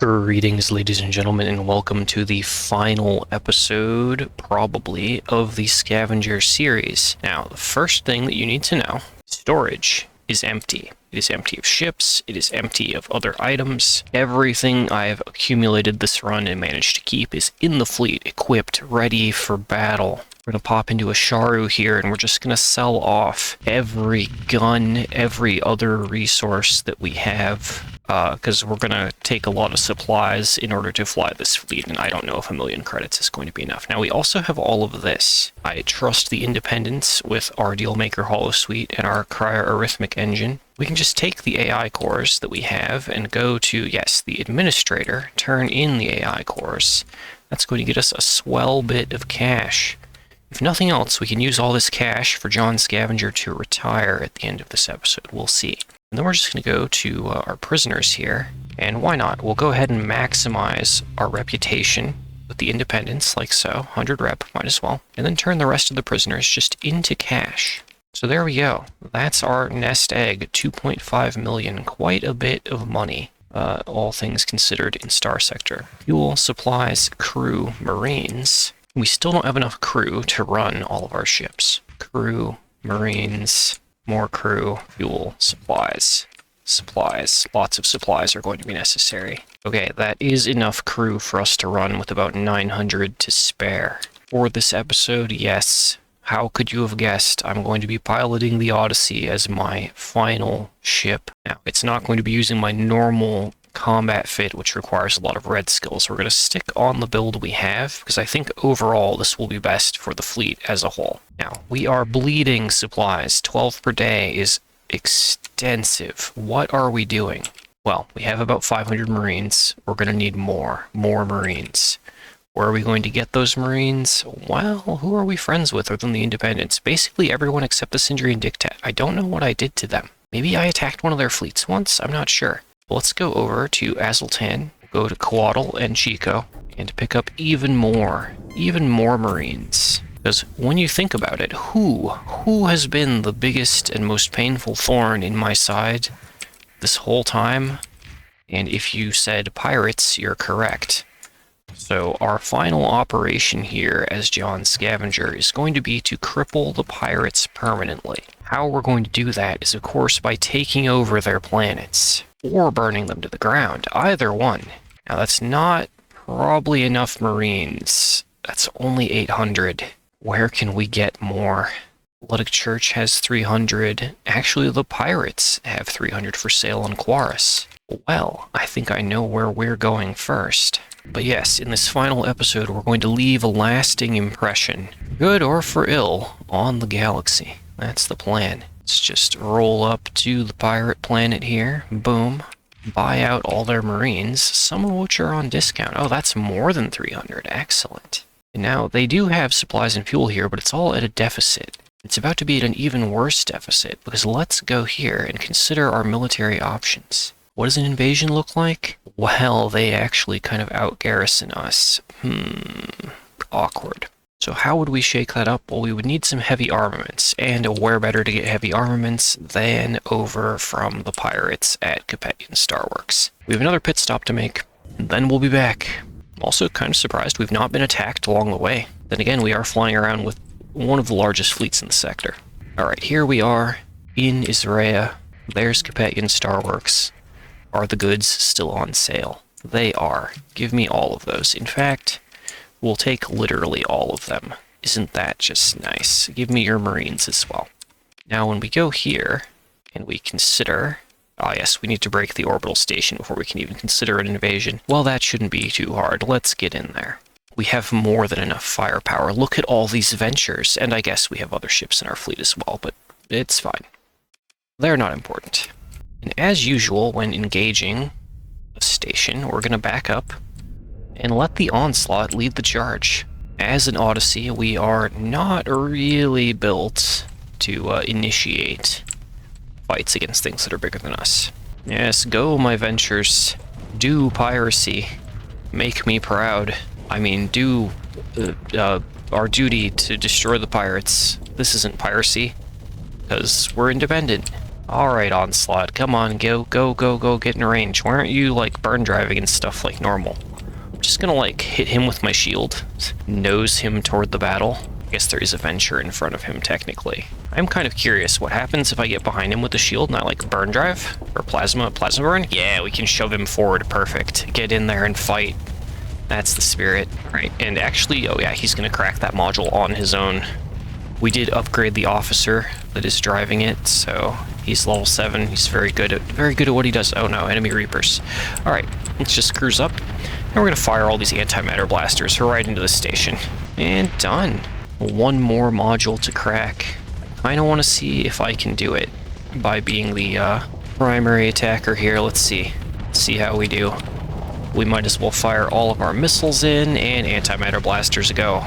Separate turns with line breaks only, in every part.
Greetings, ladies and gentlemen, and welcome to the final episode, probably, of the Scavenger series. Now, the first thing that you need to know, storage is empty. It is empty of ships, it is empty of other items. Everything I have accumulated this run and managed to keep is in the fleet, equipped, ready for battle. We're going to pop into a Sharu here, and we're just going to sell off every gun, every other resource that we have, because we're going to take a lot of supplies in order to fly this fleet, and I don't know if 1,000,000 credits is going to be enough. Now, we also have all of this. I trust the independence with our Dealmaker Holosuite and our Cryo-Arithmic Engine. We can just take the AI cores that we have and go to, yes, the administrator, turn in the AI cores. That's going to get us a swell bit of cash. If nothing else, we can use all this cash for John Scavenger to retire at the end of this episode. We'll see. And then we're just going to go to our prisoners here. And why not? We'll go ahead and maximize our reputation with the independence, like so. 100 rep, might as well. And then turn the rest of the prisoners just into cash. So there we go. That's our nest egg, 2.5 million. Quite a bit of money, all things considered in Starsector. Fuel, supplies, crew, marines. We still don't have enough crew to run all of our ships. Crew, marines, more crew, fuel, supplies. Supplies. Lots of supplies are going to be necessary. Okay, that is enough crew for us to run with about 900 to spare. For this episode, yes. How could you have guessed? I'm going to be piloting the Odyssey as my final ship. Now, it's not going to be using my normal combat fit, which requires a lot of red skills. We're going to stick on the build we have, because I think overall this will be best for the fleet as a whole. Now, we are bleeding supplies. 12 per day is extensive. What are we doing? Well, we have about 500 Marines. We're going to need more Marines. Where are we going to get those Marines? Well, who are we friends with other than the Independents? Basically everyone except the Sindri and Dictat. I don't know what I did to them. Maybe I attacked one of their fleets once? I'm not sure. Well, let's go over to Azultan, go to Coatl and Chico, and pick up even more Marines. Because when you think about it, who has been the biggest and most painful thorn in my side this whole time? And if you said pirates, you're correct. So our final operation here as John Scavenger is going to be to cripple the pirates permanently. How we're going to do that is, of course, by taking over their planets, or burning them to the ground, either one. Now that's not probably enough Marines. That's only 800. Where can we get more? Luddic Church has 300. Actually, the pirates have 300 for sale on Quarus. Well, I think I know where we're going first. But yes, in this final episode, we're going to leave a lasting impression, good or for ill, on the galaxy. That's the plan. Let's just roll up to the pirate planet here. Boom. Buy out all their Marines, some of which are on discount. Oh, that's more than 300. Excellent. And now, they do have supplies and fuel here, but it's all at a deficit. It's about to be at an even worse deficit, because let's go here and consider our military options. What does an invasion look like? Well, they actually kind of out-garrison us. Awkward. So how would we shake that up? Well, we would need some heavy armaments, and where better to get heavy armaments than over from the pirates at Capetian Starworks. We have another pit stop to make, and then we'll be back. I'm also kind of surprised we've not been attacked along the way. Then again, we are flying around with one of the largest fleets in the sector. Alright, here we are in Israel. There's Capetian Starworks. Are the goods still on sale? They are. Give me all of those. In fact, we'll take literally all of them. Isn't that just nice? Give me your Marines as well. Now, when we go here, and we consider... Ah, yes, we need to break the orbital station before we can even consider an invasion. Well, that shouldn't be too hard. Let's get in there. We have more than enough firepower. Look at all these ventures. And I guess we have other ships in our fleet as well, but it's fine. They're not important. And as usual, when engaging a station, we're going to back up and let the onslaught lead the charge. As an Odyssey, we are not really built to initiate fights against things that are bigger than us. Yes, go, my ventures. Do piracy. Make me proud. I mean, do our duty to destroy the pirates. This isn't piracy, because we're independent. Alright, Onslaught, come on, go, get in range. Why aren't you, like, burn driving and stuff like normal? I'm just gonna, like, hit him with my shield, nose him toward the battle. I guess there is a Venture in front of him, technically. I'm kind of curious, what happens if I get behind him with the shield and I, like, burn drive? Or plasma burn? Yeah, we can shove him forward, perfect. Get in there and fight. That's the spirit. Right, and actually, oh yeah, he's gonna crack that module on his own. We did upgrade the officer that is driving it, so he's level 7. He's very good at what he does. Oh no, enemy reapers. All right, let's just cruise up, and we're gonna fire all these antimatter blasters right into the station. And done. One more module to crack. I don't want to see if I can do it by being the primary attacker here. Let's see how we do. We might as well fire all of our missiles in, and antimatter blasters go.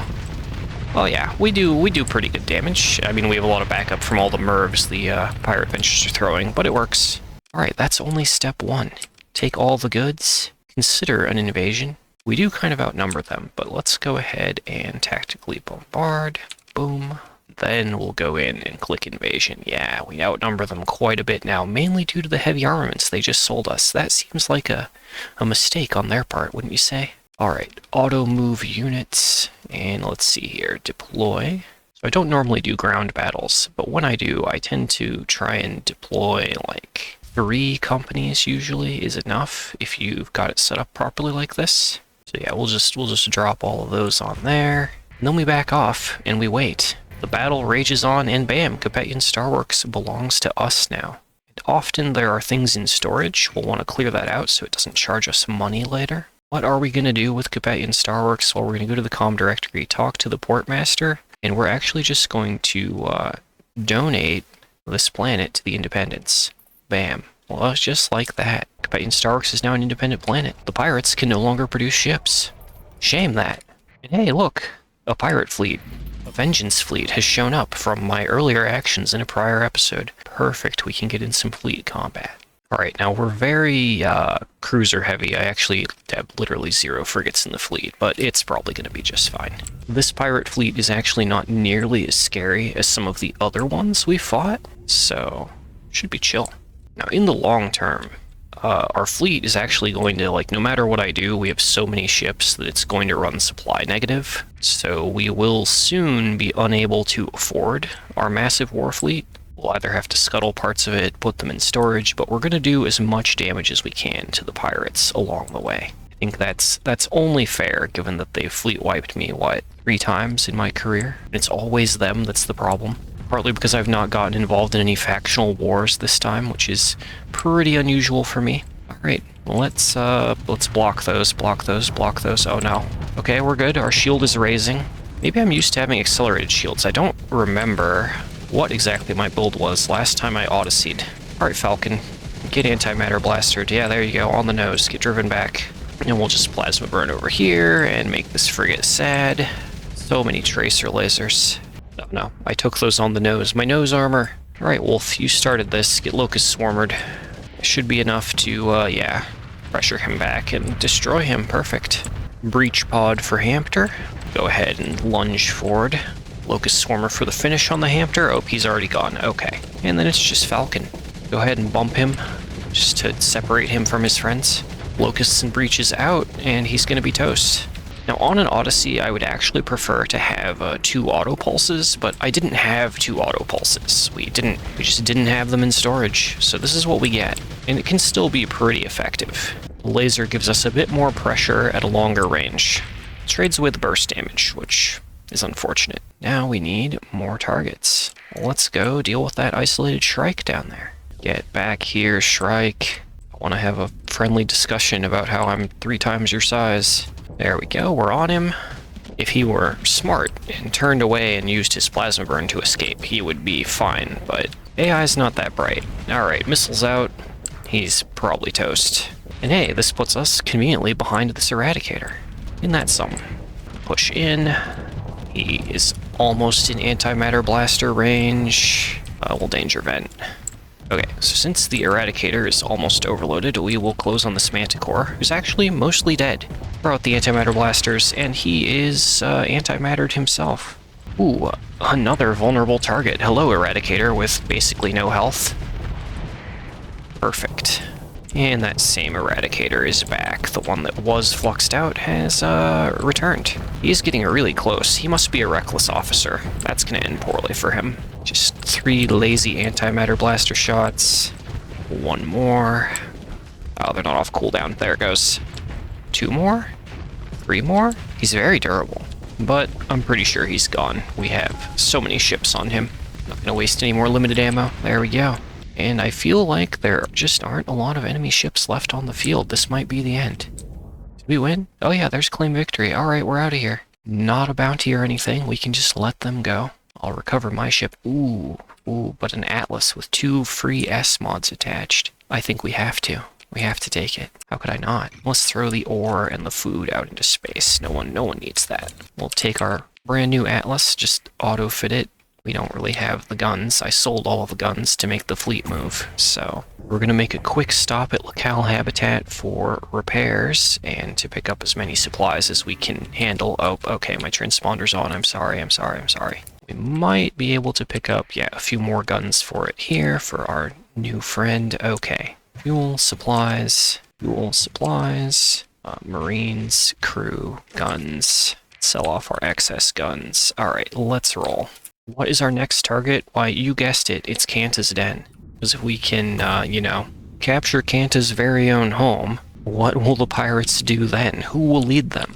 Oh yeah, we do pretty good damage. I mean, we have a lot of backup from all the MIRVs the pirate ventures are throwing, but it works. Alright, that's only step 1. Take all the goods, consider an invasion. We do kind of outnumber them, but let's go ahead and tactically bombard. Boom. Then we'll go in and click invasion. Yeah, we outnumber them quite a bit now, mainly due to the heavy armaments they just sold us. That seems like a mistake on their part, wouldn't you say? Alright, auto move units, and let's see here, deploy. So I don't normally do ground battles, but when I do, I tend to try and deploy like 3 companies usually is enough if you've got it set up properly like this. So yeah, we'll just drop all of those on there, and then we back off and we wait. The battle rages on, and bam, Capetian Starworks belongs to us now. And often there are things in storage. We'll want to clear that out so it doesn't charge us money later. What are we going to do with Capetian Starworks? Well, we're going to go to the comm directory, talk to the portmaster, and we're actually just going to donate this planet to the Independents. Bam. Well, it's just like that. Capetian Starworks is now an independent planet. The pirates can no longer produce ships. Shame that. And hey, look, a pirate fleet. A vengeance fleet has shown up from my earlier actions in a prior episode. Perfect, we can get in some fleet combat. Alright, now we're very cruiser heavy. I actually have literally 0 frigates in the fleet, but it's probably going to be just fine. This pirate fleet is actually not nearly as scary as some of the other ones we fought, so should be chill. Now in the long term, our fleet is actually going to, like, no matter what I do, we have so many ships that it's going to run supply negative, so we will soon be unable to afford our massive war fleet. We'll either have to scuttle parts of it, put them in storage, but we're going to do as much damage as we can to the pirates along the way. I think that's only fair, given that they've fleet wiped me, 3 times in my career? And it's always them that's the problem. Partly because I've not gotten involved in any factional wars this time, which is pretty unusual for me. Alright, let's block those. Oh no. Okay, we're good. Our shield is raising. Maybe I'm used to having accelerated shields. I don't remember what exactly my build was last time I Odyssey'd. Alright, Falcon. Get antimatter blastered. Yeah, there you go, on the nose. Get driven back. And we'll just plasma burn over here and make this frigate sad. So many tracer lasers. Oh no, I took those on the nose. My nose armor. Alright, Wolf, you started this. Get Locust Swarmered. Should be enough to, yeah, pressure him back and destroy him. Perfect. Breach pod for Hampter. Go ahead and lunge forward. Locust Swarmer for the finish on the Hampter. Oh, he's already gone. Okay. And then it's just Falcon. Go ahead and bump him, just to separate him from his friends. Locusts and Breaches out, and he's going to be toast. Now, on an Odyssey, I would actually prefer to have 2 auto pulses, but I didn't have 2 auto pulses. We just didn't have them in storage, so this is what we get. And it can still be pretty effective. The laser gives us a bit more pressure at a longer range. Trades with burst damage, which is unfortunate. Now we need more targets. Let's go deal with that isolated Shrike down there. Get back here, Shrike. I want to have a friendly discussion about how I'm 3 times your size. There we go, we're on him. If he were smart and turned away and used his plasma burn to escape, he would be fine, but AI's not that bright. Alright, missiles out. He's probably toast. And hey, this puts us conveniently behind this Eradicator. Isn't that something? Push in. He is almost in antimatter blaster range. We'll danger vent. Okay, so since the Eradicator is almost overloaded, we will close on this Manticore, who's actually mostly dead. Throw out the antimatter blasters, and he is antimattered himself. Ooh, another vulnerable target. Hello, Eradicator, with basically no health. Perfect. And that same Eradicator is back. The one that was fluxed out has returned. He's getting really close. He must be a reckless officer. That's gonna end poorly for him. Just 3 lazy antimatter blaster shots. 1 more. Oh, they're not off cooldown. There it goes. 2 more? 3 more? He's very durable. But I'm pretty sure he's gone. We have so many ships on him. Not gonna waste any more limited ammo. There we go. And I feel like there just aren't a lot of enemy ships left on the field. This might be the end. Did we win? Oh yeah, there's claim victory. Alright, we're out of here. Not a bounty or anything. We can just let them go. I'll recover my ship. Ooh, but an Atlas with 2 free S mods attached. I think we have to. We have to take it. How could I not? Let's throw the ore and the food out into space. No one needs that. We'll take our brand new Atlas, just auto-fit it. We don't really have the guns. I sold all of the guns to make the fleet move. So we're going to make a quick stop at Locale Habitat for repairs and to pick up as many supplies as we can handle. Oh, okay, my transponder's on. I'm sorry. We might be able to pick up, yeah, a few more guns for it here for our new friend. Okay. Fuel supplies, Marines, crew, guns. Sell off our excess guns. Alright, let's roll. What is our next target? Why, you guessed it, it's Kanta's Den. Because if we can, capture Kanta's very own home, what will the pirates do then? Who will lead them?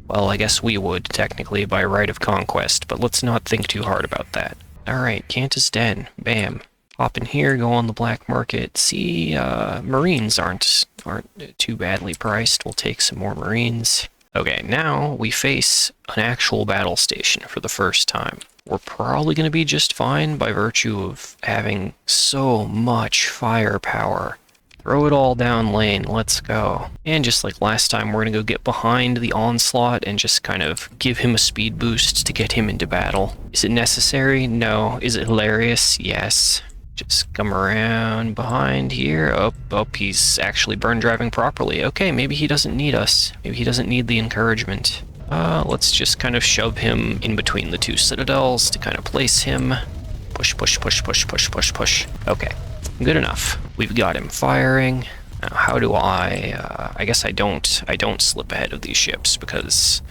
Well, I guess we would, technically, by right of conquest, but let's not think too hard about that. Alright, Kanta's Den. Bam. Hop in here, go on the black market. See, Marines aren't too badly priced. We'll take some more Marines. Okay, now we face an actual battle station for the first time. We're probably going to be just fine by virtue of having so much firepower. Throw it all down lane, let's go. And just like last time, we're going to go get behind the onslaught and just kind of give him a speed boost to get him into battle. Is it necessary? No. Is it hilarious? Yes. Just come around behind here. Oh, he's actually burn driving properly. Okay, maybe he doesn't need us. Maybe he doesn't need the encouragement. Let's just kind of shove him in between the 2 citadels to kind of place him. Push. Okay, good enough. We've got him firing. Now, how do I guess I don't slip ahead of these ships because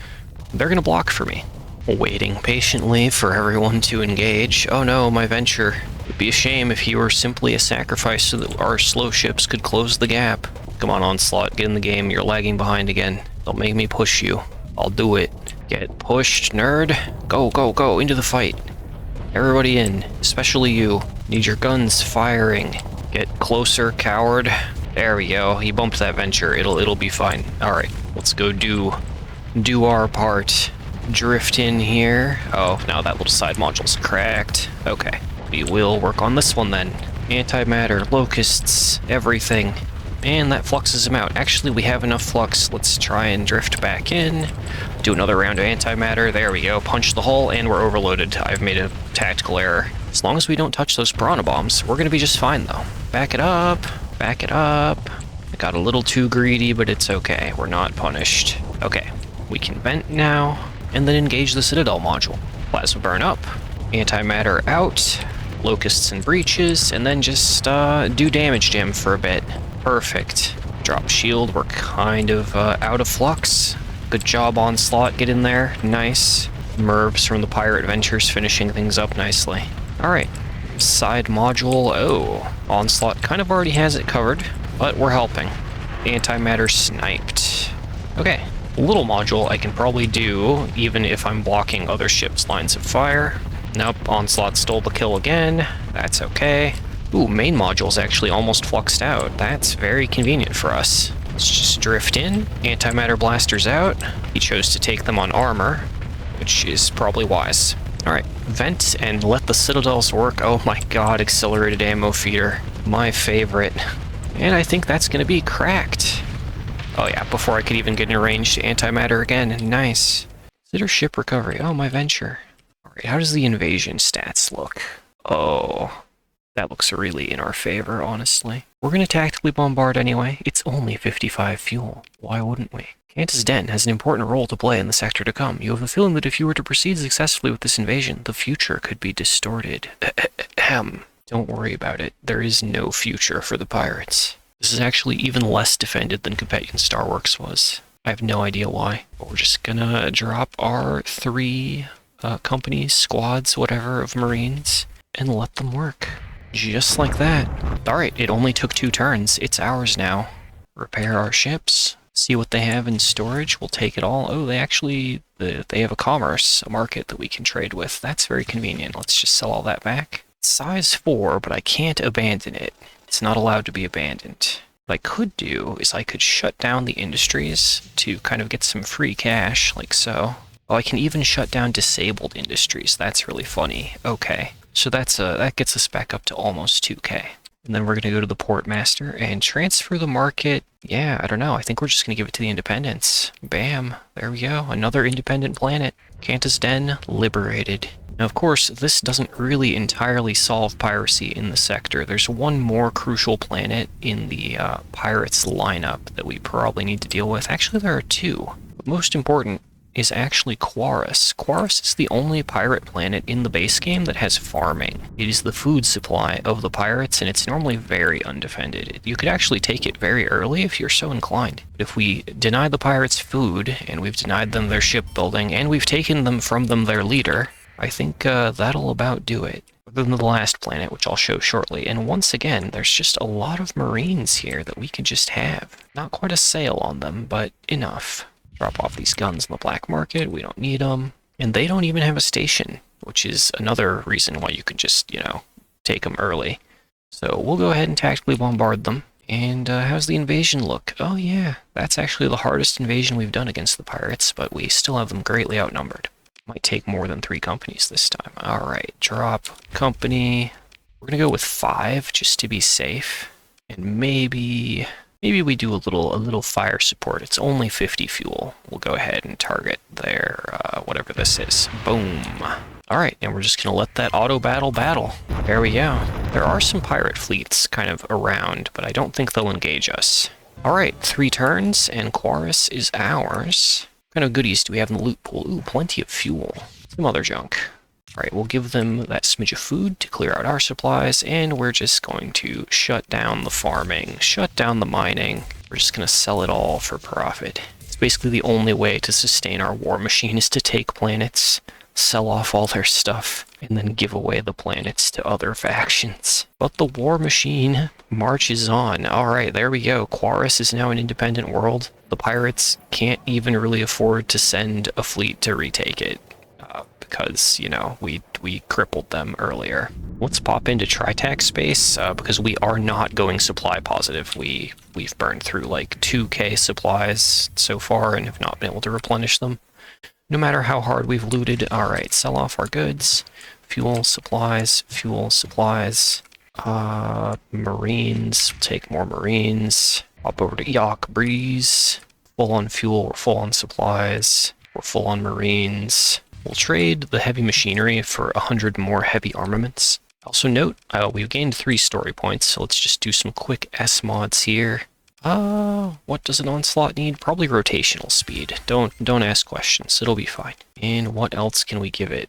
they're gonna block for me. Waiting patiently for everyone to engage. Oh no, my venture. It'd be a shame if he were simply a sacrifice so that our slow ships could close the gap. Come on, Onslaught, get in the game. You're lagging behind again. Don't make me push you. I'll do it. Get pushed, nerd. Go, into the fight. Everybody in, especially you. Need your guns firing. Get closer, coward. There we go. He bumped that venture. It'll be fine. Alright, let's go do our part. Drift in here. Oh, now that little side module's cracked. Okay. We will work on this one then. Antimatter, locusts, everything. And that fluxes him out. Actually, we have enough flux. Let's try and drift back in. Do another round of antimatter. There we go. Punch the hull, and we're overloaded. I've made a tactical error. As long as we don't touch those piranha bombs, we're going to be just fine, though. Back it up. I got a little too greedy, but it's okay. We're not punished. Okay. We can vent now, and then engage the Citadel module. Plasma burn up. Antimatter out. Locusts and breaches, and then just do damage to him for a bit. Perfect. Drop shield, we're kind of out of flux. Good job, Onslaught, get in there. Nice. Mervs from the Pirate Ventures finishing things up nicely. Alright. Side module, oh. Onslaught kind of already has it covered, but we're helping. Antimatter sniped. Okay. Little module I can probably do, even if I'm blocking other ships' lines of fire. Nope, Onslaught stole the kill again. That's okay. Ooh, main module's actually almost fluxed out. That's very convenient for us. Let's just drift in. Antimatter blasters out. He chose to take them on armor, which is probably wise. Alright, vent and let the citadels work. Oh my god, accelerated ammo feeder. My favorite. And I think that's gonna be cracked. Oh yeah, before I could even get in range to antimatter again. Nice. Consider ship recovery. Oh, my venture. Alright, how does the invasion stats look? Oh, that looks really in our favor, honestly. We're going to tactically bombard anyway. It's only 55 fuel. Why wouldn't we? Kanta's Den has an important role to play in the sector to come. You have a feeling that if you were to proceed successfully with this invasion, the future could be distorted. To Don't worry about it. There is no future for the pirates. This is actually even less defended than Companion Starworks was. I have no idea why, but we're just gonna drop our 3 companies, squads, whatever, of Marines, and let them work. Just like that. Alright, it only took 2 turns. It's ours now. Repair our ships, see what they have in storage, we'll take it all. Oh, they actually, they have a market that we can trade with. That's very convenient. Let's just sell all that back. It's size 4, but I can't abandon it. It's not allowed to be abandoned. What I could do is I could shut down the industries to kind of get some free cash, like so. Oh, I can even shut down disabled industries. That's really funny. Okay, so that gets us back up to almost 2K. And then we're going to go to the port master and transfer the market. Yeah, I don't know. I think we're just going to give it to the independents. Bam. There we go. Another independent planet. Kanta's Den liberated. Now, of course, this doesn't really entirely solve piracy in the sector. There's one more crucial planet in the pirates lineup that we probably need to deal with. Actually, there are 2. But most important is actually Quarus. Quarus is the only pirate planet in the base game that has farming. It is the food supply of the pirates, and it's normally very undefended. You could actually take it very early if you're so inclined. But if we deny the pirates food, and we've denied them their shipbuilding, and we've taken them from them their leader, I think that'll about do it. Other than the last planet, which I'll show shortly. And once again, there's just a lot of Marines here that we could just have. Not quite a sale on them, but enough. Drop off these guns in the black market. We don't need them. And they don't even have a station, which is another reason why you could just, you know, take them early. So we'll go ahead and tactically bombard them. And how's the invasion look? Oh yeah, that's actually the hardest invasion we've done against the pirates, but we still have them greatly outnumbered. Might take more than 3 companies this time. Alright, drop company. We're gonna go with 5 just to be safe. And maybe we do a little fire support. It's only 50 fuel. We'll go ahead and target their whatever this is. Boom. Alright, and we're just gonna let that auto battle. There we go. There are some pirate fleets kind of around, but I don't think they'll engage us. Alright, 3 turns, and Quarus is ours. What kind of goodies do we have in the loot pool? Ooh, plenty of fuel. Some other junk. Alright, we'll give them that smidge of food to clear out our supplies, and we're just going to shut down the farming, shut down the mining. We're just going to sell it all for profit. It's basically the only way to sustain our war machine is to take planets, sell off all their stuff, and then give away the planets to other factions. But the war machine marches on. Alright, there we go. Quarus is now an independent world. The pirates can't even really afford to send a fleet to retake it. Because, you know, we crippled them earlier. Let's pop into Tritax space, because we are not going supply positive. We've burned through like 2K supplies so far and have not been able to replenish them. No matter how hard we've looted. Alright, sell off our goods. Fuel supplies. Marines. Take more Marines. Hop over to Yacht Breeze. Full on fuel, we're full on supplies. We're full on Marines. We'll trade the heavy machinery for 100 more heavy armaments. Also note, we've gained 3 story points, so let's just do some quick S mods here. What does an onslaught need? Probably rotational speed. Don't ask questions, it'll be fine. And what else can we give it?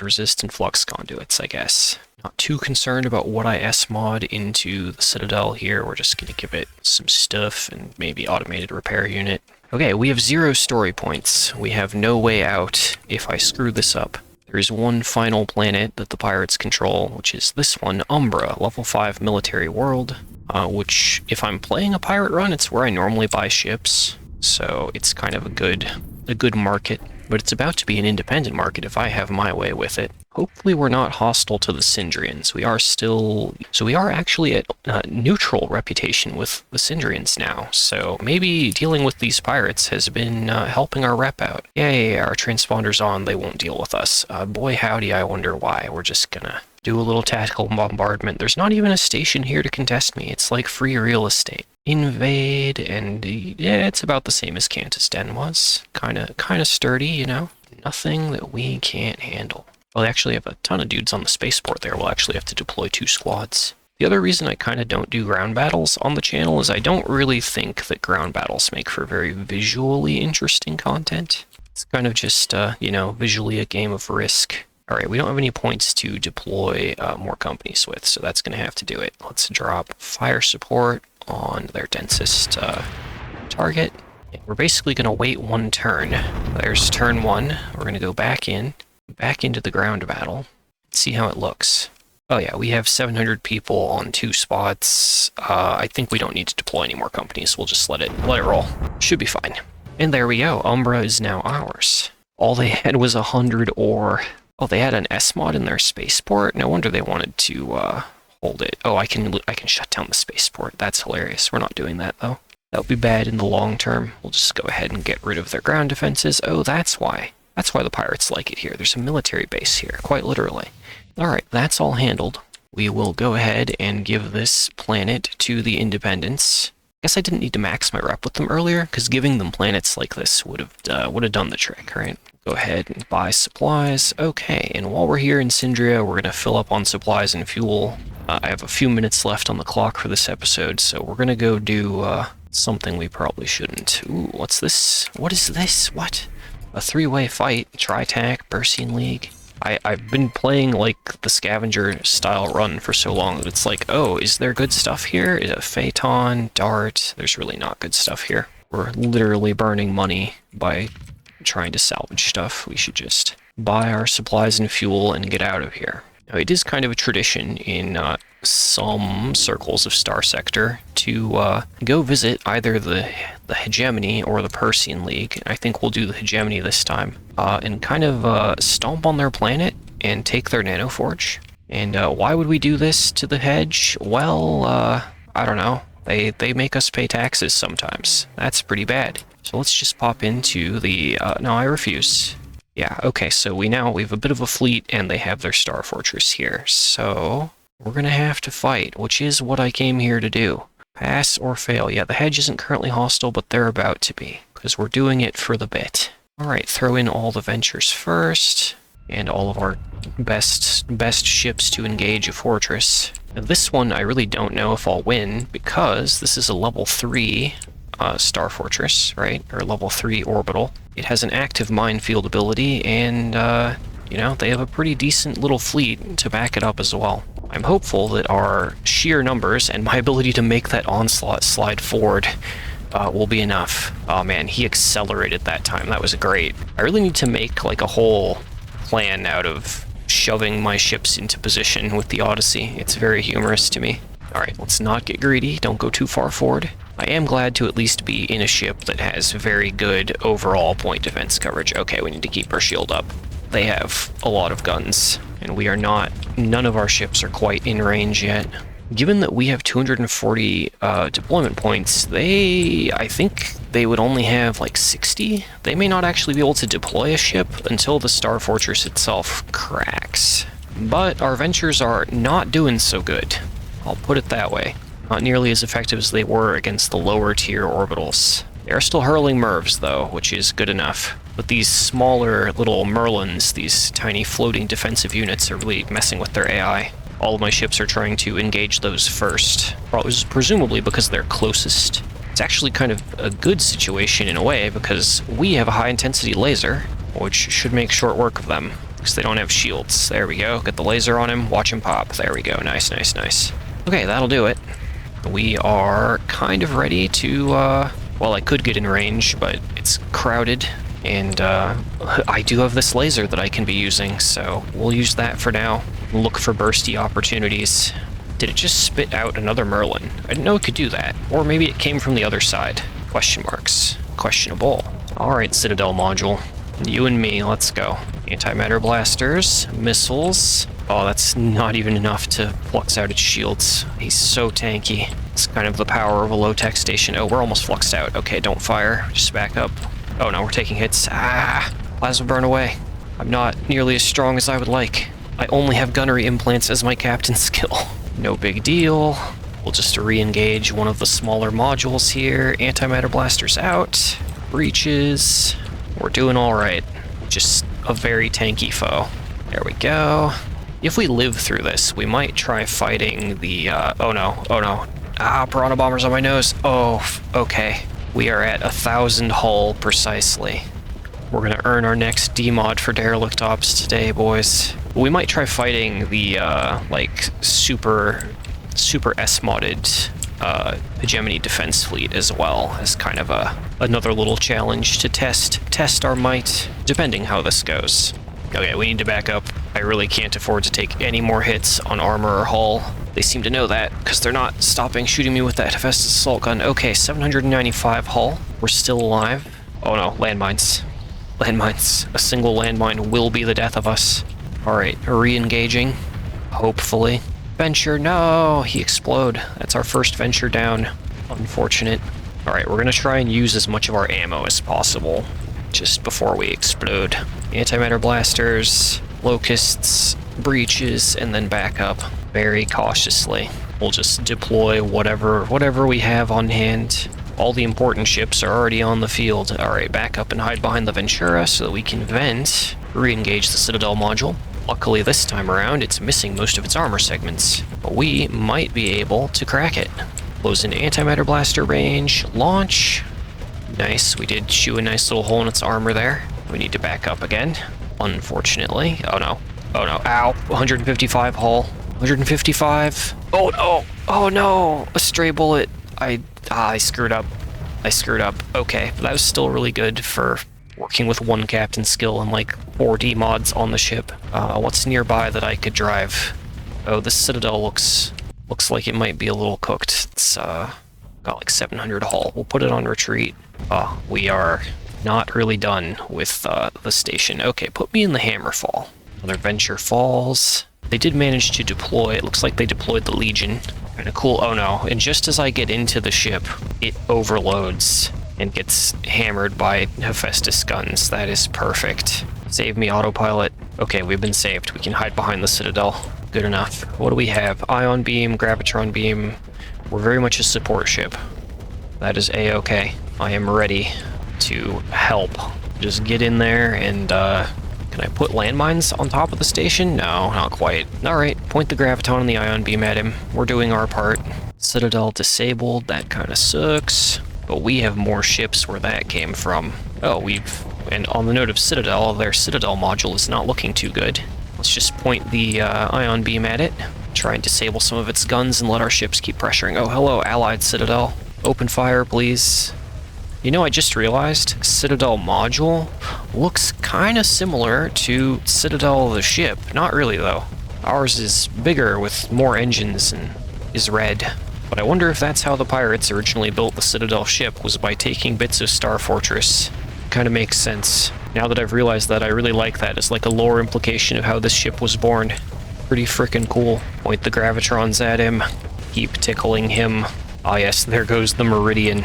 Resistant flux conduits, I guess. Not too concerned about what I S mod into the Citadel here. We're just gonna give it some stuff and maybe automated repair unit. Okay, we have 0 story points. We have no way out if I screw this up. There is one final planet that the pirates control, which is this one, Umbra, level 5 military world, which, if I'm playing a pirate run, it's where I normally buy ships, so it's kind of a good market. But it's about to be an independent market if I have my way with it. Hopefully we're not hostile to the Sindrians. We are actually at neutral reputation with the Sindrians now. So maybe dealing with these pirates has been helping our rep out. Yay, our transponder's on, they won't deal with us. Boy howdy, I wonder why. We're just gonna do a little tactical bombardment. There's not even a station here to contest me. It's like free real estate. Invade, and yeah, it's about the same as Kanta's Den was. Kinda sturdy, you know? Nothing that we can't handle. Well, they actually have a ton of dudes on the spaceport there. We'll actually have to deploy 2 squads. The other reason I kinda don't do ground battles on the channel is I don't really think that ground battles make for very visually interesting content. It's kind of just, you know, visually a game of Risk. Alright, we don't have any points to deploy more companies with, so that's going to have to do it. Let's drop fire support on their densest target. We're basically going to wait one turn. There's turn one. We're going to go back into the ground battle, see how it looks. Oh yeah, we have 700 people on 2 spots. I think we don't need to deploy any more companies. We'll just let it roll. Should be fine. And there we go. Umbra is now ours. All they had was 100 ore. Oh, they had an S-mod in their spaceport? No wonder they wanted to hold it. Oh, I can shut down the spaceport. That's hilarious. We're not doing that, though. That would be bad in the long term. We'll just go ahead and get rid of their ground defenses. Oh, that's why. That's why the pirates like it here. There's a military base here, quite literally. Alright, that's all handled. We will go ahead and give this planet to the Independents. I guess I didn't need to max my rep with them earlier, because giving them planets like this would have done the trick, right? Go ahead and buy supplies. Okay, and while we're here in Syndria, we're going to fill up on supplies and fuel. I have a few minutes left on the clock for this episode, so we're going to go do something we probably shouldn't. Ooh, what's this? What is this? What? A 3-way fight, Tri-Tac, Bersian League. I've been playing like the scavenger style run for so long that it's like, oh, is there good stuff here? Is it Phaeton, Dart? There's really not good stuff here. We're literally burning money by trying to salvage stuff. We should just buy our supplies and fuel and get out of here. Now, it is kind of a tradition in some circles of Starsector to go visit either the Hegemony or the Persian League. I think we'll do the Hegemony this time, and kind of stomp on their planet and take their nanoforge. And why would we do this to the Hedge? Well, I don't know. They make us pay taxes sometimes. That's pretty bad. So let's just pop into the... no, I refuse. Yeah, okay, so we have a bit of a fleet, and they have their Star Fortress here. So we're going to have to fight, which is what I came here to do. Pass or fail. Yeah, the Hedge isn't currently hostile, but they're about to be, because we're doing it for the bit. Alright, throw in all the ventures first, and all of our best ships to engage a fortress. Now, this one I really don't know if I'll win, because this is a level 3 Star Fortress, right? Or level 3 orbital. It has an active minefield ability, and, you know, they have a pretty decent little fleet to back it up as well. I'm hopeful that our sheer numbers and my ability to make that onslaught slide forward will be enough. Oh man, he accelerated that time. That was great. I really need to make like a whole plan out of shoving my ships into position with the Odyssey. It's very humorous to me. Alright, let's not get greedy. Don't go too far forward. I am glad to at least be in a ship that has very good overall point defense coverage. Okay, we need to keep our shield up. They have a lot of guns, and we are not... None of our ships are quite in range yet. Given that we have 240 deployment points, I think they would only have like 60. They may not actually be able to deploy a ship until the Star Fortress itself cracks. But our ventures are not doing so good. I'll put it that way. Not nearly as effective as they were against the lower tier orbitals. They are still hurling MIRVs though, which is good enough. But these smaller little Merlins, these tiny floating defensive units, are really messing with their AI. All of my ships are trying to engage those first, presumably because they're closest. It's actually kind of a good situation in a way, because we have a high-intensity laser, which should make short work of them, because they don't have shields. There we go, get the laser on him, watch him pop. There we go, nice, nice, nice. Okay, that'll do it. We are kind of ready to, well, I could get in range, but it's crowded, and I do have this laser that I can be using, so we'll use that for now. Look for bursty opportunities. Did it just spit out another Merlin? I didn't know it could do that. Or maybe it came from the other side. Question marks. Questionable. Alright, Citadel module. You and me, let's go. Antimatter blasters, missiles. Oh, that's not even enough to flux out its shields. He's so tanky. It's kind of the power of a low-tech station. Oh, we're almost fluxed out. Okay, don't fire. Just back up. Oh no, we're taking hits. Ah! Plasma burn away. I'm not nearly as strong as I would like. I only have gunnery implants as my captain's skill. No big deal. We'll just re-engage one of the smaller modules here. Antimatter blasters out. Breaches. We're doing alright. Just a very tanky foe. There we go. If we live through this, we might try fighting the, oh no. Ah, piranha bombers on my nose. Oh, okay. We are at 1,000 hull precisely. We're gonna earn our next D-mod for Derelict Ops today, boys. We might try fighting the, like, super S-modded, Hegemony Defense Fleet as well, as kind of another little challenge to test our might, depending how this goes. Okay, we need to back up. I really can't afford to take any more hits on armor or hull. They seem to know that, because they're not stopping shooting me with that Hephaestus assault gun. Okay, 795 hull. We're still alive. Oh no, landmines. Landmines. A single landmine will be the death of us. Alright, re-engaging. Hopefully. Venture, no! He explode. That's our first venture down. Unfortunate. Alright, we're gonna try and use as much of our ammo as possible just before we explode. Antimatter blasters, locusts, breaches, and then back up very cautiously. We'll just deploy whatever we have on hand. All the important ships are already on the field. Alright, back up and hide behind the Ventura so that we can vent, re-engage the Citadel module. Luckily this time around, it's missing most of its armor segments, but we might be able to crack it. Close into antimatter blaster range, launch. Nice, we did shoot a nice little hole in its armor there. We need to back up again, unfortunately. Oh no, ow, 155 hull, 155. Oh no, oh no, a stray bullet. I screwed up. Okay, but that was still really good for working with one captain skill and like 4 D-mods on the ship. What's nearby that I could drive? Oh, this Citadel looks like it might be a little cooked. It's got like 700 hull. We'll put it on retreat. We are not really done with the station. Okay, put me in the Hammerfall. Another Venture falls. They did manage to deploy. It looks like they deployed the Legion. Kind of cool. Oh no, and just as I get into the ship, it overloads and gets hammered by Hephaestus guns. That is perfect. Save me, autopilot. Okay, we've been saved. We can hide behind the Citadel. Good enough. What do we have? Ion beam, gravitron beam. We're very much a support ship. That is a-okay. I am ready to help. Just get in there and, can I put landmines on top of the station? No, not quite. Alright, point the graviton and the ion beam at him. We're doing our part. Citadel disabled. That kind of sucks. But we have more ships where that came from. Oh, and on the note of Citadel, their Citadel module is not looking too good. Let's just point the ion beam at it. Try and disable some of its guns and let our ships keep pressuring. Oh, hello, Allied Citadel. Open fire, please. You know, I just realized Citadel module looks kind of similar to Citadel the ship. Not really, though. Ours is bigger with more engines and is red. But I wonder if that's how the pirates originally built the Citadel ship, was by taking bits of Star Fortress. Kind of makes sense. Now that I've realized that, I really like that as like a lore implication of how this ship was born. Pretty frickin' cool. Point the gravitrons at him. Keep tickling him. Ah yes, there goes the Meridian.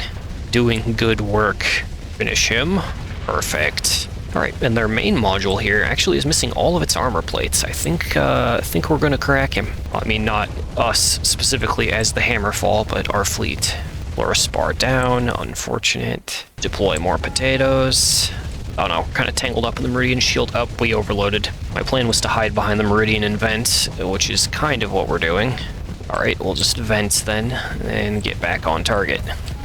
Doing good work. Finish him. Perfect. Alright, and their main module here actually is missing all of its armor plates. I think we're gonna crack him. I mean, not us specifically as the Hammerfall, but our fleet. Fluorospar down, unfortunate. Deploy more potatoes. Oh no, kind of tangled up in the Meridian shield. Up, we overloaded. My plan was to hide behind the Meridian and vent, which is kind of what we're doing. Alright, we'll just vent then, and get back on target.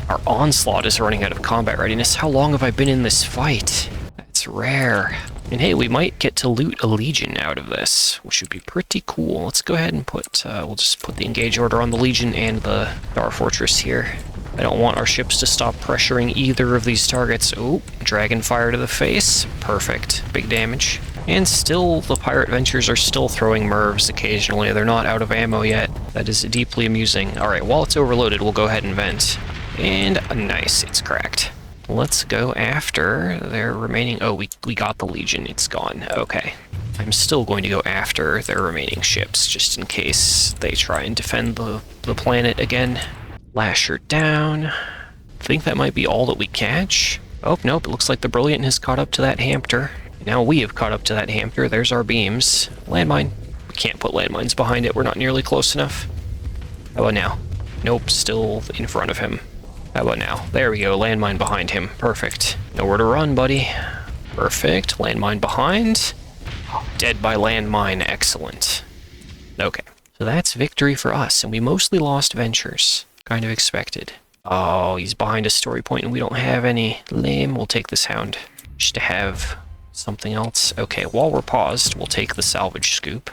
Our onslaught is running out of combat readiness. How long have I been in this fight? That's rare. And hey, we might get to loot a Legion out of this, which would be pretty cool. Let's go ahead and put, we'll just put the engage order on the Legion and the Star Fortress here. I don't want our ships to stop pressuring either of these targets. Oh, dragon fire to the face. Perfect. Big damage. And still, the pirate ventures are still throwing MIRVs occasionally. They're not out of ammo yet. That is deeply amusing. Alright, while it's overloaded, we'll go ahead and vent. And nice, it's cracked. Let's go after their remaining... Oh, we got the Legion. It's gone. Okay. I'm still going to go after their remaining ships, just in case they try and defend the planet again. Lasher down. I think that might be all that we catch. Oh, nope, it looks like the Brilliant has caught up to that Hampter. Now we have caught up to that Hampter. There's our beams. Landmine. We can't put landmines behind it. We're not nearly close enough. How about now? Nope, still in front of him. How about now? There we go, landmine behind him. Perfect. Nowhere to run, buddy. Perfect. Landmine behind. Dead by landmine. Excellent. Okay. So that's victory for us, and we mostly lost ventures. Kind of expected. Oh, he's behind a story point and we don't have any. Lame. We'll take this Hound. just to have something else. Okay, while we're paused, we'll take the salvage scoop.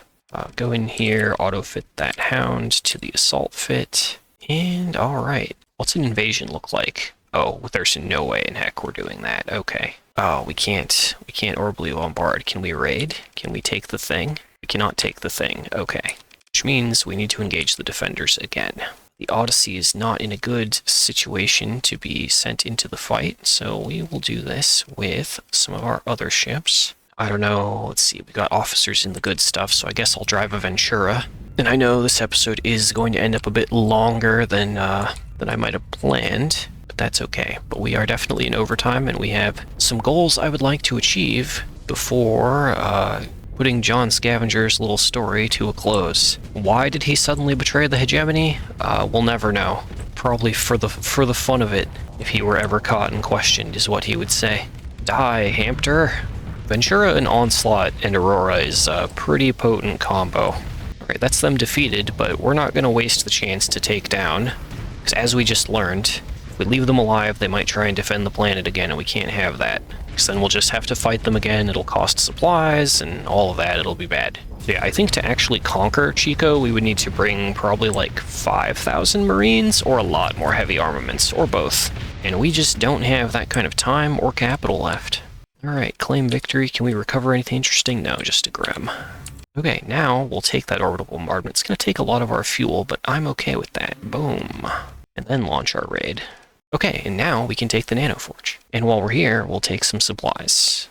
Go in here, auto-fit that hound to the assault fit. And alright, what's an invasion look like? Oh, there's no way in heck we're doing that. Okay. Oh, we can't orbally bombard. Can we raid? Can we take the thing? We cannot take the thing. Okay. Which means we need to engage the defenders again. The Odyssey is not in a good situation to be sent into the fight, so we will do this with some of our other ships. I don't know, let's see, we got officers in the good stuff, so I guess I'll drive a Ventura. And I know this episode is going to end up a bit longer than I might have planned, but that's okay. But we are definitely in overtime, and we have some goals I would like to achieve before putting John Scavenger's little story to a close. Why did he suddenly betray the hegemony? We'll never know. Probably for the fun of it, if he were ever caught and questioned, is what he would say. Die, Hampter. Ventura and Onslaught and Aurora is a pretty potent combo. Alright, that's them defeated, but we're not going to waste the chance to take down, because as we just learned, if we leave them alive, they might try and defend the planet again, and we can't have that. Because then we'll just have to fight them again, it'll cost supplies, and all of that, it'll be bad. So yeah, I think to actually conquer Chico, we would need to bring probably like 5,000 Marines, or a lot more heavy armaments, or both. And we just don't have that kind of time or capital left. Alright, claim victory. Can we recover anything interesting? No, just a Grim. Okay, now we'll take that orbital bombardment. It's going to take a lot of our fuel, but I'm okay with that. Boom. And then launch our raid. Okay, and now we can take the Nanoforge. And while we're here, we'll take some supplies.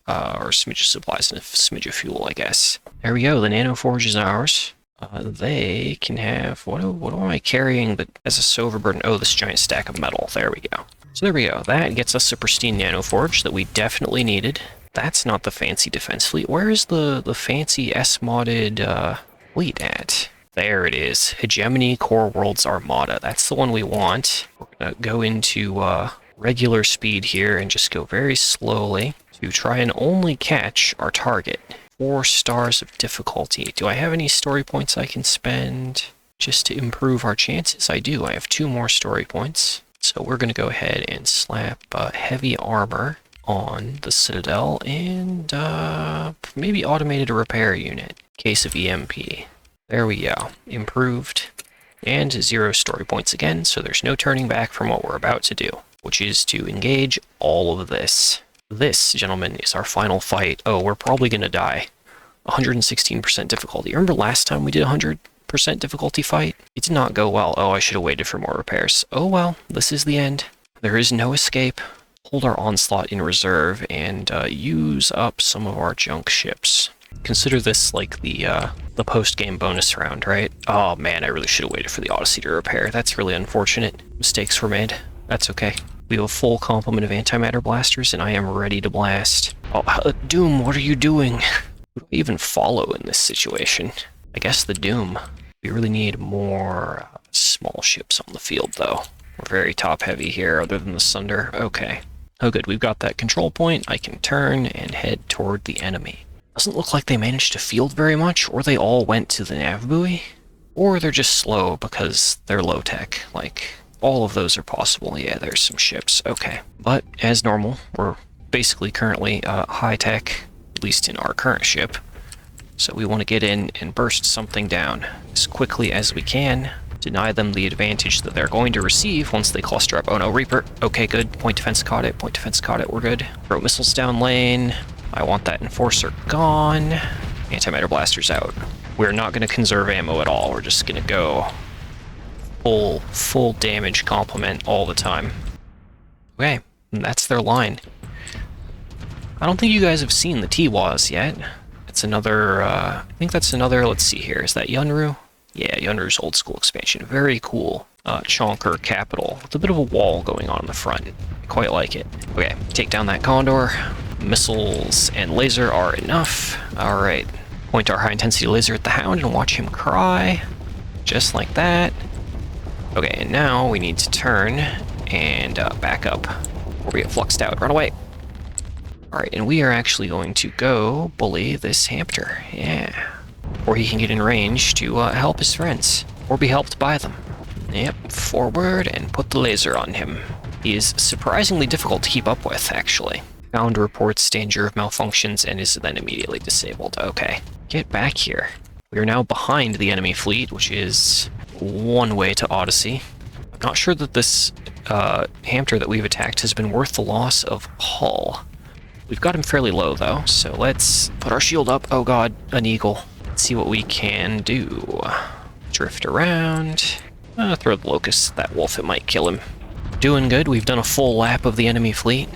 Or a smidge of supplies and a smidge of fuel, I guess. There we go, the Nanoforge is ours. They can have... What am I carrying that as a silver burden? Oh, this giant stack of metal. There we go. So there we go. That gets us a pristine Nanoforge that we definitely needed. That's not the fancy defense fleet. Where is the fancy S-modded fleet at? There it is. Hegemony Core Worlds Armada. That's the one we want. We're going to go into regular speed here and just go very slowly to try and only catch our target. 4 stars of difficulty. Do I have any story points I can spend just to improve our chances? I do. I have 2 more story points. So we're going to go ahead and slap heavy armor on the Citadel and maybe automated repair unit in case of EMP. There we go. Improved. And 0 story points again, so there's no turning back from what we're about to do, which is to engage all of this. This, gentlemen, is our final fight. Oh, we're probably going to die. 116% difficulty. Remember last time we did 100% difficulty fight? It did not go well. Oh, I should have waited for more repairs. Oh well, this is the end. There is no escape. Hold our onslaught in reserve and use up some of our junk ships. Consider this like the post-game bonus round, right? Oh man, I really should have waited for the Odyssey to repair. That's really unfortunate. Mistakes were made. That's okay. We have a full complement of antimatter blasters, and I am ready to blast. Oh, Doom, what are you doing? Who do we even follow in this situation? I guess the Doom. We really need more small ships on the field, though. We're very top-heavy here, other than the Sunder. Okay. Oh good, we've got that control point. I can turn and head toward the enemy. Doesn't look like they managed to field very much, or they all went to the nav buoy. Or they're just slow because they're low-tech. Like, all of those are possible. Yeah, there's some ships. Okay. But, as normal, we're basically currently high-tech, at least in our current ship. So we want to get in and burst something down as quickly as we can. Deny them the advantage that they're going to receive once they cluster up. Oh no, Reaper. Okay, good. Point defense caught it. Point defense caught it. We're good. Throw missiles down lane. I want that Enforcer gone. Antimatter blasters out. We're not going to conserve ammo at all. We're just going to go full damage complement all the time. Okay, and that's their line. I don't think you guys have seen the T-Waz yet. It's another, I think that's another, let's see here. Is that Yunru? Yeah, Yunru's old school expansion. Very cool chonker capital with a bit of a wall going on in the front. I quite like it. Okay, take down that Condor. Missiles and laser are enough. Alright, point our high-intensity laser at the Hound and watch him cry. Just like that. Okay, and now we need to turn and back up before we get fluxed out. Run away. Alright, and we are actually going to go bully this Hampter. Yeah. Or he can get in range to help his friends. Or be helped by them. Yep, forward and put the laser on him. He is surprisingly difficult to keep up with, actually. Found reports danger of malfunctions and is then immediately disabled. Okay. Get back here. We are now behind the enemy fleet, which is one way to Odyssey. I'm not sure that this hamster that we've attacked has been worth the loss of hull. We've got him fairly low, though, so let's put our shield up. Oh god, an eagle. Let's see what we can do. Drift around. Throw the locust at that wolf, it might kill him. Doing good, we've done a full lap of the enemy fleet.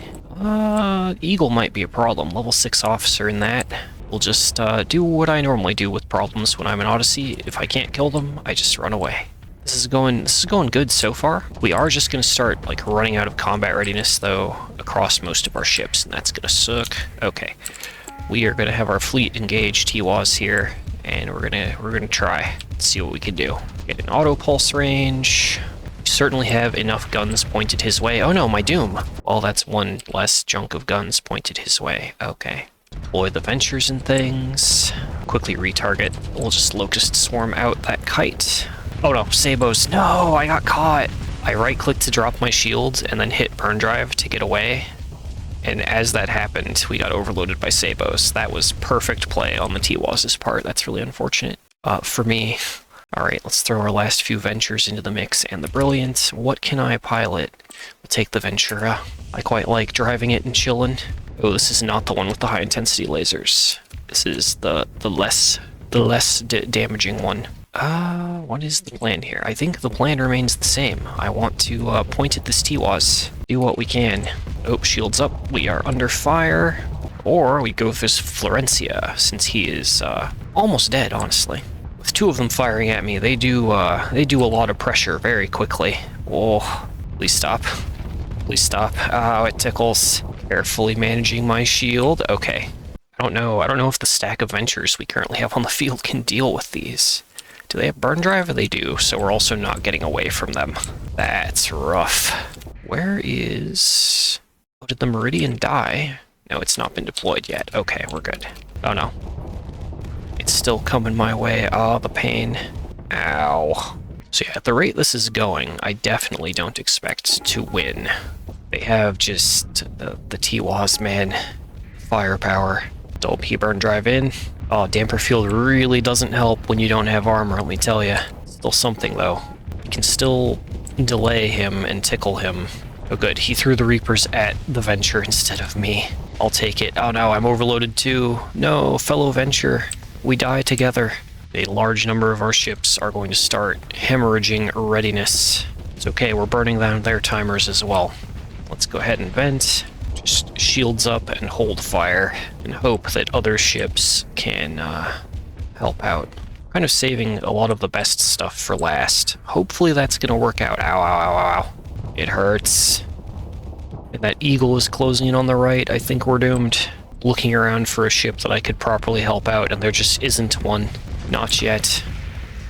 Eagle might be a problem. Level 6 officer in that. We'll just do what I normally do with problems when I'm in Odyssey. If I can't kill them, I just run away. This is going good so far. We are just going to start like running out of combat readiness though across most of our ships, and that's going to suck. Okay, we are going to have our fleet engage TWAS here, and we're gonna try to see what we can do. Get an auto pulse range. We certainly have enough guns pointed his way. Oh no, my doom. Well, that's one less chunk of guns pointed his way. Okay. Deploy the ventures and things. Quickly retarget. We'll just locust swarm out that kite. Oh no, Sabos. No, I got caught. I right-clicked to drop my shield and then hit burn drive to get away. And as that happened, we got overloaded by Sabos. That was perfect play on the TWAS's part. That's really unfortunate. For me. Alright, let's throw our last few ventures into the mix and the brilliant. What can I pilot? We'll take the Ventura. I quite like driving it and chilling. Oh, this is not the one with the high-intensity lasers. This is the less damaging one. What is the plan here? I think the plan remains the same. I want to point at this TWAS. Do what we can. Oh, shields up. We are under fire. Or we go with this Florencia, since he is almost dead, honestly. With two of them firing at me, they do a lot of pressure very quickly. Oh, please stop. Please stop. Oh, it tickles. Carefully managing my shield. Okay. I don't know if the stack of ventures we currently have on the field can deal with these. Do they have burn drive? They do, so we're also not getting away from them. That's rough. Where is... Oh, did the Meridian die? No, it's not been deployed yet. Okay, we're good. Oh no. It's still coming my way. Oh, the pain. Ow. So yeah, at the rate this is going, I definitely don't expect to win. They have just the TWAS, man. Firepower. Dull P burn drive in. Oh, damper field really doesn't help when you don't have armor, let me tell you. Still something, though. You can still delay him and tickle him. Oh, good. He threw the Reapers at the Venture instead of me. I'll take it. Oh, no, I'm overloaded, too. No, fellow Venture. We die together. A large number of our ships are going to start hemorrhaging readiness. It's okay, we're burning down their timers as well. Let's go ahead and vent. Just shields up and hold fire and hope that other ships can help out. Kind of saving a lot of the best stuff for last. Hopefully that's gonna work out. Ow, ow, ow, ow. It hurts. And that eagle is closing in on the right. I think we're doomed. Looking around for a ship that I could properly help out, and there just isn't one. Not yet.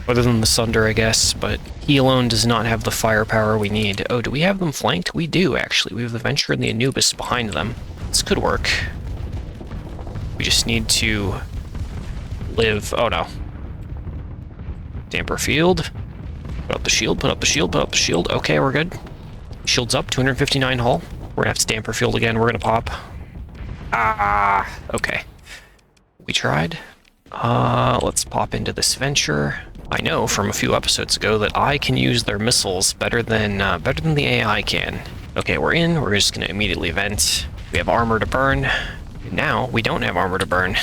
Other than the Sunder, I guess, but he alone does not have the firepower we need. Oh, do we have them flanked? We do, actually. We have the Venture and the Anubis behind them. This could work. We just need to live... Oh, no. Damper field. Put up the shield, put up the shield, put up the shield. Okay, we're good. Shield's up, 259 hull. We're gonna have to damper field again. We're gonna pop. Ah, okay. We tried. Let's pop into this Venture. I know from a few episodes ago that I can use their missiles better than the AI can. Okay, we're in. We're just gonna immediately vent. We have armor to burn. Now we don't have armor to burn.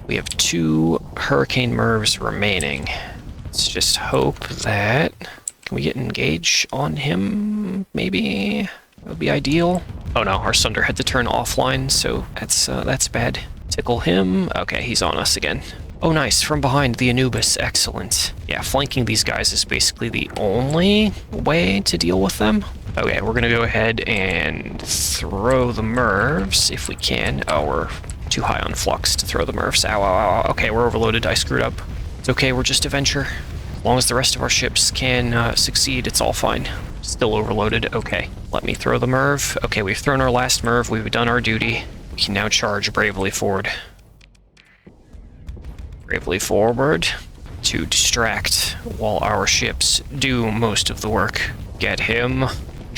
We have 2 Hurricane Mervs remaining. Let's just hope that... Can we get engage on him, maybe? That would be ideal. Oh no, our Sunder had to turn offline, so that's bad. Tickle him. Okay, he's on us again. Oh nice, from behind the Anubis, excellent. Yeah, flanking these guys is basically the only way to deal with them. Okay, we're gonna go ahead and throw the Mervs if we can. Oh, we're too high on flux to throw the Mervs. Ow, ow, ow. Okay, we're overloaded, I screwed up. It's okay, we're just a Venture. As long as the rest of our ships can succeed, it's all fine. Still overloaded. Okay, let me throw the Merv. Okay, we've thrown our last Merv. We've done our duty. We can now charge bravely forward. Bravely forward to distract while our ships do most of the work. Get him.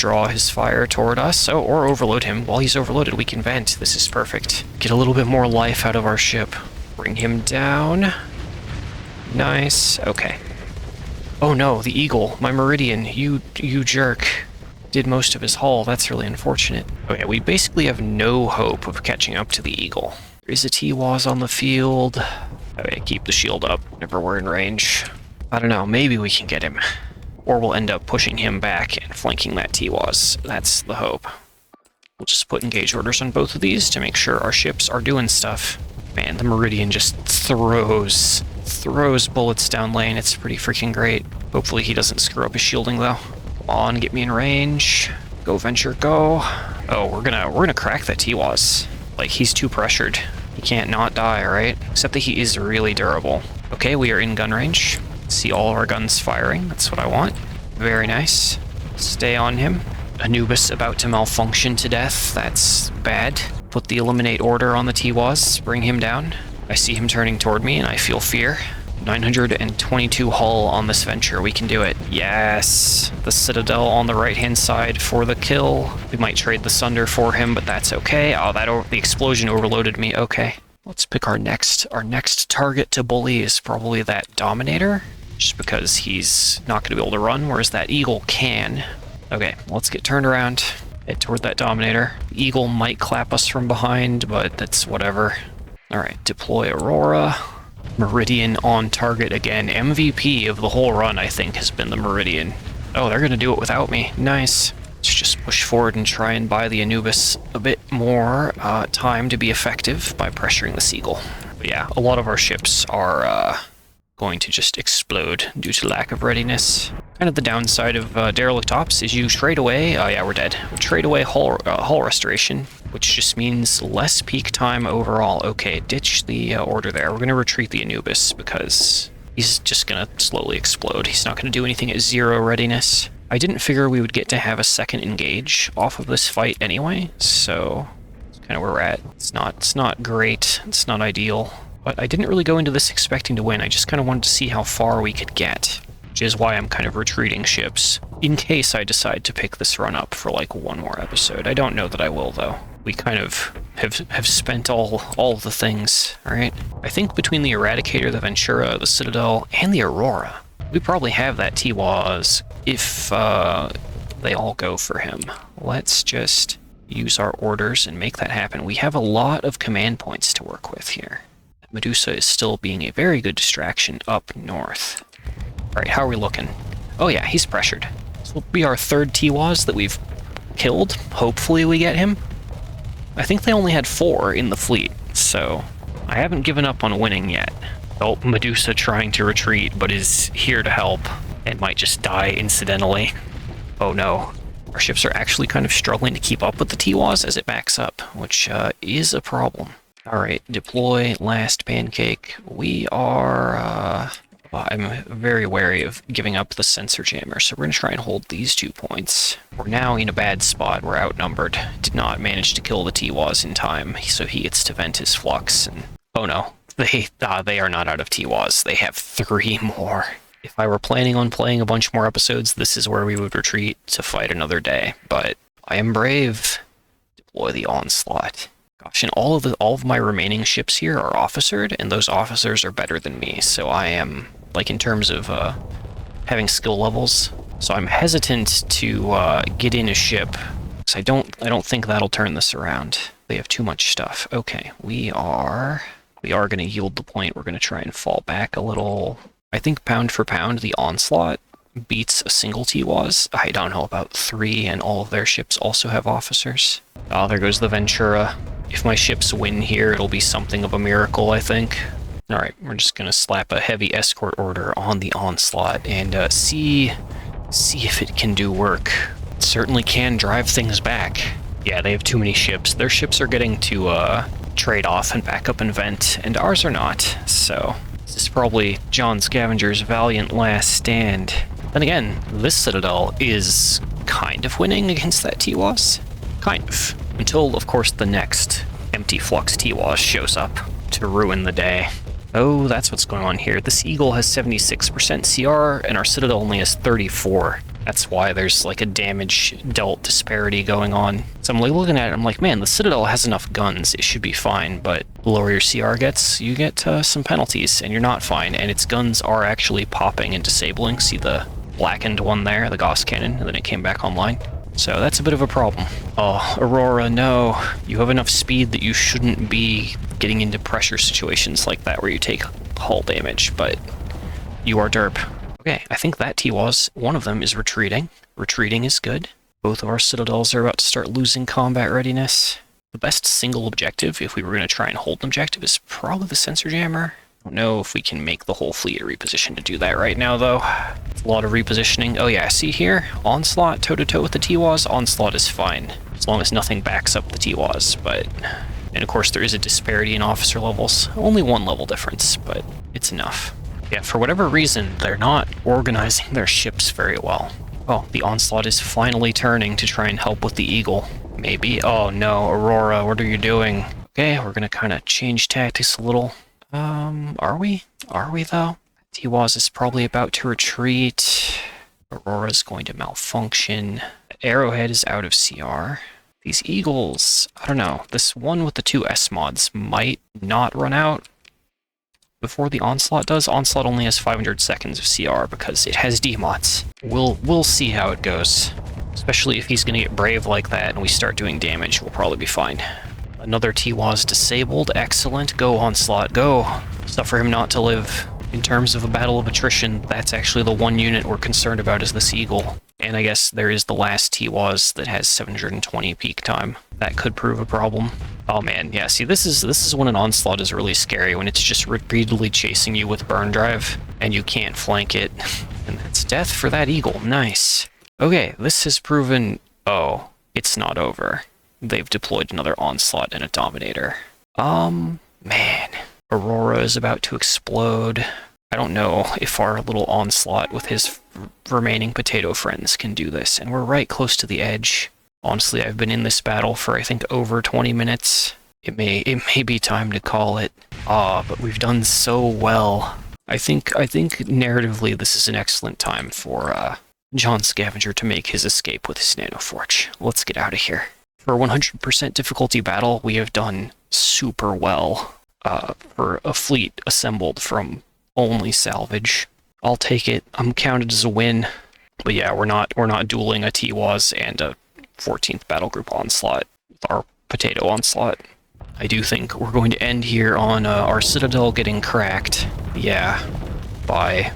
draw his fire toward us. Oh, or overload him. While he's overloaded, we can vent. This is perfect. Get a little bit more life out of our ship. Bring him down. Nice. Okay. Oh no, the Eagle, my Meridian, you jerk. Did most of his haul. That's really unfortunate. Okay, we basically have no hope of catching up to the Eagle. There is a T-Waz on the field. Okay, keep the shield up whenever we're in range. I don't know, maybe we can get him. Or we'll end up pushing him back and flanking that T-Waz. That's the hope. We'll just put engage orders on both of these to make sure our ships are doing stuff. Man, the Meridian just throws bullets down lane. It's pretty freaking great. Hopefully he doesn't screw up his shielding though. Come on, get me in range. Go Venture, go. Oh, we're gonna crack that T-Waz. Like, he's too pressured. He can't not die, right? Except that he is really durable. Okay, we are in gun range. See all of our guns firing. That's what I want. Very nice. Stay on him. Anubis about to malfunction to death. That's bad. Put the eliminate order on the T-Waz. Bring him down. I see him turning toward me and I feel fear. 922 hull on this Venture. We can do it. Yes. The Citadel on the right-hand side for the kill. We might trade the Sunder for him, but that's okay. Oh, the explosion overloaded me. Okay. Let's pick our next target to bully is probably that Dominator, just because he's not going to be able to run, whereas that Eagle can. Okay, let's get turned around. Head toward that Dominator. The Eagle might clap us from behind, but that's whatever. Alright, deploy Aurora. Meridian on target again. MVP of the whole run, I think, has been the Meridian. Oh, they're gonna do it without me. Nice. Let's just push forward and try and buy the Anubis a bit more time to be effective by pressuring the Seagull. But yeah, a lot of our ships are going to just explode due to lack of readiness. Kind of the downside of Derelict Ops is you trade away... Oh yeah, we're dead. We trade away hull restoration, which just means less peak time overall. Okay, ditch the order there. We're going to retreat the Anubis because he's just going to slowly explode. He's not going to do anything at 0 readiness. I didn't figure we would get to have a second engage off of this fight anyway, so that's kind of where we're at. It's not great. It's not ideal. But I didn't really go into this expecting to win. I just kind of wanted to see how far we could get, which is why I'm kind of retreating ships, in case I decide to pick this run up for like one more episode. I don't know that I will, though. We kind of have spent all of the things, right? I think between the Eradicator, the Ventura, the Citadel, and the Aurora, we probably have that T-Waz if they all go for him. Let's just use our orders and make that happen. We have a lot of command points to work with here. Medusa is still being a very good distraction up north. Alright, how are we looking? Oh yeah, he's pressured. This will be our third T-Waz that we've killed. Hopefully we get him. I think they only had 4 in the fleet, so I haven't given up on winning yet. Oh, Medusa trying to retreat, but is here to help, and might just die incidentally. Oh no. Our ships are actually kind of struggling to keep up with the T-Waz as it backs up, which is a problem. Alright, deploy last pancake. We are, I'm very wary of giving up the sensor jammer, so we're going to try and hold these 2 points. We're now in a bad spot. We're outnumbered. Did not manage to kill the T-Waz in time, so he gets to vent his flux, and oh no, they are not out of T-Waz. They have 3 more. If I were planning on playing a bunch more episodes, this is where we would retreat to fight another day, but I am brave. Deploy the Onslaught. Gosh, and all of my remaining ships here are officered, and those officers are better than me, so I am, like, in terms of having skill levels, so I'm hesitant to get in a ship, because I don't think that'll turn this around. They have too much stuff. Okay, we are going to yield the point. We're going to try and fall back a little. I think pound for pound, the Onslaught beats a single T-Waz. I don't know about 3, and all of their ships also have officers. Oh, there goes the Ventura. If my ships win here, it'll be something of a miracle, I think. Alright, we're just going to slap a heavy escort order on the Onslaught and see if it can do work. It certainly can drive things back. Yeah, they have too many ships. Their ships are getting to trade off and back up and vent, and ours are not, so this is probably John Scavenger's valiant last stand. Then again, this Citadel is kind of winning against that T-Waz. Kind of. Until, of course, the next empty flux T-Waz shows up to ruin the day. Oh, that's what's going on here. This Eagle has 76% CR, and our Citadel only has 34. That's why there's like a damage dealt disparity going on. So I'm like looking at it, I'm like, man, the Citadel has enough guns, it should be fine, but the lower your CR gets, you get some penalties, and you're not fine, and its guns are actually popping and disabling. See the blackened one there, the Gauss cannon, and then it came back online. So that's a bit of a problem. Oh, Aurora, no. You have enough speed that you shouldn't be getting into pressure situations like that where you take hull damage, but you are derp. Okay, I think that T-was, one of them is retreating. Retreating is good. Both of our Citadels are about to start losing combat readiness. The best single objective, if we were going to try and hold an objective, is probably the sensor jammer. I don't know if we can make the whole fleet a reposition to do that right now, though. It's a lot of repositioning. Oh yeah, see here? Onslaught toe-to-toe with the T-was. Onslaught is fine, as long as nothing backs up the T-was, but... And of course there is a disparity in officer levels. Only one level difference, but it's enough. Yeah, for whatever reason, they're not organizing their ships very well. Oh, the Onslaught is finally turning to try and help with the Eagle. Maybe. Oh no, Aurora, what are you doing? Okay, we're gonna kind of change tactics a little. Are we? Are we, though? T-was is probably about to retreat. Aurora's going to malfunction. Arrowhead is out of CR. These Eagles, I don't know. This one with the 2 S-mods might not run out before the Onslaught does. Onslaught only has 500 seconds of CR because it has D-mods. We'll see how it goes. Especially if he's gonna get brave like that and we start doing damage, we'll probably be fine. Another T-was disabled. Excellent. Go, Onslaught, go. Suffer him not to live. In terms of a battle of attrition, that's actually the one unit we're concerned about is this Eagle. And I guess there is the last T-was that has 720 peak time. That could prove a problem. Oh man, yeah, see, this is when an Onslaught is really scary, when it's just repeatedly chasing you with burn drive, and you can't flank it. And that's death for that Eagle. Nice. Okay, this has proven... Oh, it's not over. They've deployed another Onslaught and a Dominator. Man. Aurora is about to explode. I don't know if our little Onslaught with his remaining potato friends can do this, and we're right close to the edge. Honestly, I've been in this battle for, I think, over 20 minutes. It may be time to call it. But we've done so well. I think narratively this is an excellent time for John Scavenger to make his escape with his Nanoforge. Let's get out of here. For a 100% difficulty battle, we have done super well for a fleet assembled from only salvage. I'll take it. I'm counted as a win. But yeah, we're not dueling a T-was and a 14th battle group Onslaught with our potato Onslaught. I do think we're going to end here on our Citadel getting cracked. Yeah, by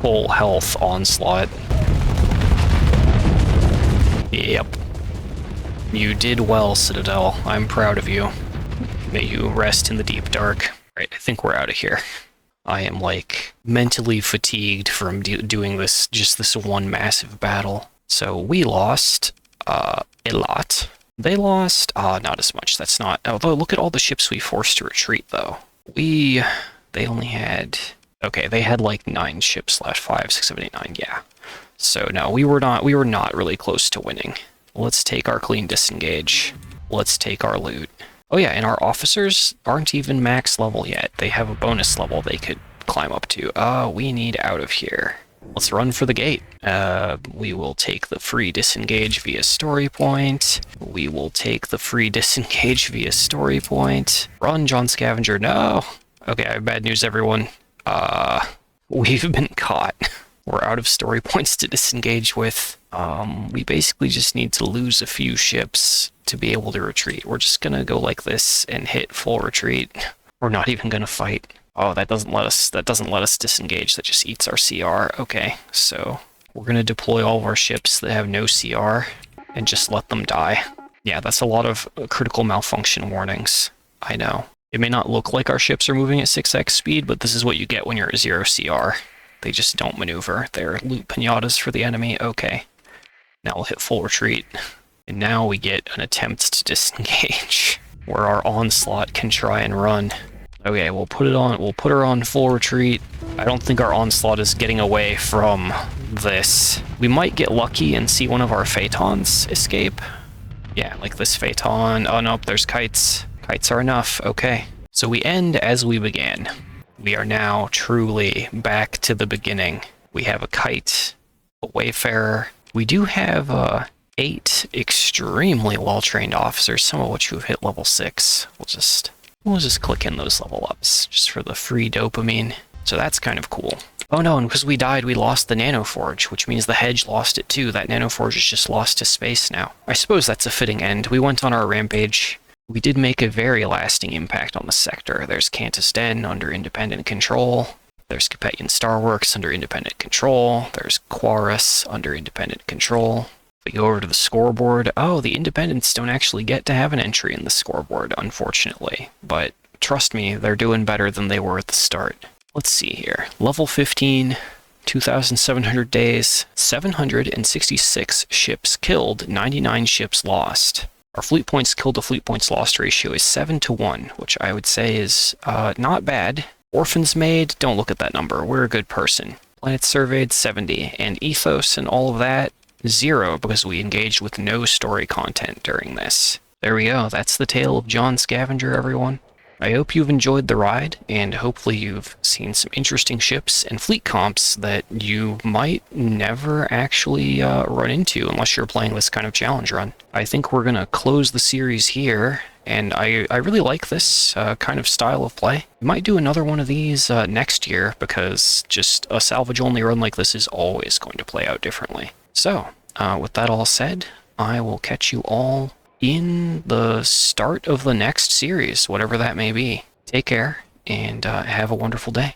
full health Onslaught. Yep. You did well, Citadel. I'm proud of you. May you rest in the deep dark. Right, I think we're out of here. I am, like, mentally fatigued from doing this one massive battle. So we lost a lot. They lost not as much. That's not... Although, look at all the ships we forced to retreat, though. They only had... Okay, they had, like, 9 ships / 5, 6, 7, 8, 9, yeah. So, no, we were not really close to winning. Let's take our clean disengage. Let's take our loot. Oh yeah, and our officers aren't even max level yet. They have a bonus level they could climb up to. We need out of here. Let's run for the gate. We will take the free disengage via story point. We will take the free disengage via story point. Run, John Scavenger, no! Okay, I have bad news, everyone. We've been caught. We're out of story points to disengage with. We basically just need to lose a few ships to be able to retreat. We're just gonna go like this and hit full retreat. We're not even gonna fight. Oh, that doesn't let us disengage. That just eats our CR. Okay, so we're gonna deploy all of our ships that have no CR and just let them die. Yeah, that's a lot of critical malfunction warnings. I know. It may not look like our ships are moving at 6x speed, but this is what you get when you're at 0 CR. They just don't maneuver. They're loot pinatas for the enemy. Okay. Now we'll hit full retreat. And now we get an attempt to disengage, where our Onslaught can try and run. Okay, we'll put her on full retreat. I don't think our Onslaught is getting away from this. We might get lucky and see one of our Phaetons escape. Yeah, like this Phaeton. Oh nope, there's kites. Kites are enough, okay. So we end as we began. We are now truly back to the beginning. We have a kite a Wayfarer. We do have 8 extremely well-trained officers, some of which who have hit level 6. We'll just click in those level ups just for the free dopamine. So that's kind of cool. Oh no, and because we died, we lost the Nanoforge, which means the Hedge lost it too. That Nanoforge is just lost to space now. I suppose that's a fitting end. We went on our rampage. We did make a very lasting impact on the sector. There's Cantus Den under independent control. There's Capetian Starworks under independent control. There's Quarus under independent control. We go over to the scoreboard. Oh, the independents don't actually get to have an entry in the scoreboard, unfortunately. But trust me, they're doing better than they were at the start. Let's see here. Level 15, 2,700 days, 766 ships killed, 99 ships lost. Our fleet points killed to fleet points lost ratio is 7-1, which I would say is not bad. Orphans made, don't look at that number. We're a good person. Planets surveyed, 70. And ethos and all of that, 0, because we engaged with no story content during this. There we go. That's the tale of John Scavenger, everyone. I hope you've enjoyed the ride, and hopefully you've seen some interesting ships and fleet comps that you might never actually run into unless you're playing this kind of challenge run. I think we're going to close the series here, and I really like this kind of style of play. We might do another one of these next year, because just a salvage-only run like this is always going to play out differently. So, with that all said, I will catch you all in the start of the next series, whatever that may be. Take care, and have a wonderful day.